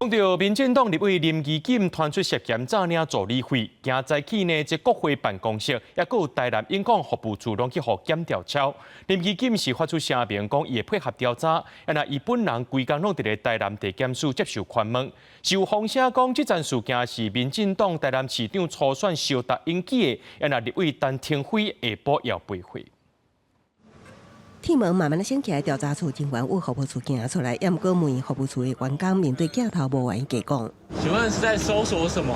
讲到民进党立委林义锦传出涉嫌诈领助理费，今早起呢，这国会办公室也有台南应港服务处拢去互检调抄。林义锦是发出声明讲，伊会配合调查，那伊本人规工拢伫咧台南地检署接受询问。受风声讲，这件事件是民进党台南市长初选小达引起的，那立委陈廷辉下晡要背回。天门慢慢的升起来，调查处警员有服务处行出来，也毋过问服务处的员工面对镜头无愿意讲。请问是在搜索什么？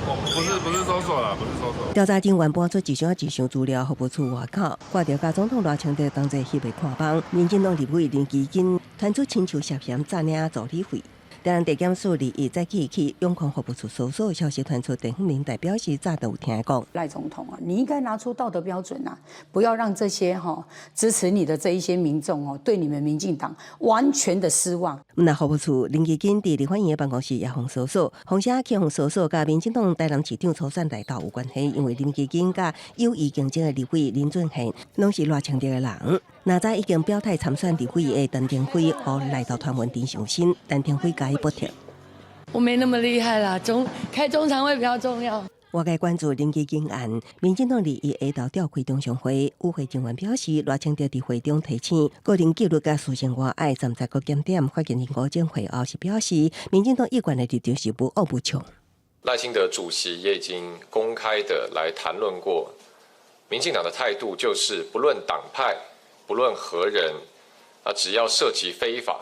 不是搜索啦，不是搜索。调查人员搬出一箱资料，服务处外口挂着甲总统赖清德同齐翕的看板，民进党立委林基金传出亲像涉嫌诈领助理费。台南地检署2日早起永康服务处搜索消息传出，陈凤明代表是早都有听讲。赖总统啊，你应该拿出道德标准啊，不要让这些支持你的这一些民众对你们民进党完全的失望。那服务处林基金伫立法院的办公室也互搜索，风声起互搜索，甲民进党台南市长初选来到有关系，因为林基金甲有意竞争的立委林俊宪，拢是赖清德的人。那早已经表态参选立委的陈廷辉，和来到团文庭上身，陈廷辉甲伊不停。我没那么厉害啦，开中常会比较重要。外界关注林基金案，民进党2日下昼召开中常会，与会成员表示，赖清德伫会中提醒个人纪律甲私生活爱站在个检点。发言人吴建会后是表示，民进党一贯的立场是不恶不穷。赖清德主席也已经公开的来谈论过，民进党的态度就是不论党派。不论何人，只要涉及非法，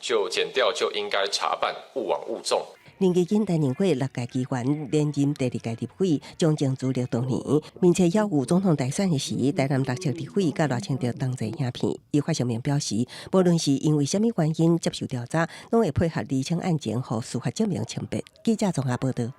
就检调就应该查办，勿枉勿纵。林基金担任过6届期间，连任第2届立委，将政资历多年，并且要有总统大选时，台南6席立委甲赖清德同齐影片。伊发声明表示，无论是因为什么原因接受调查，拢会配合厘清案情，和司法证明清白。记者综合报道。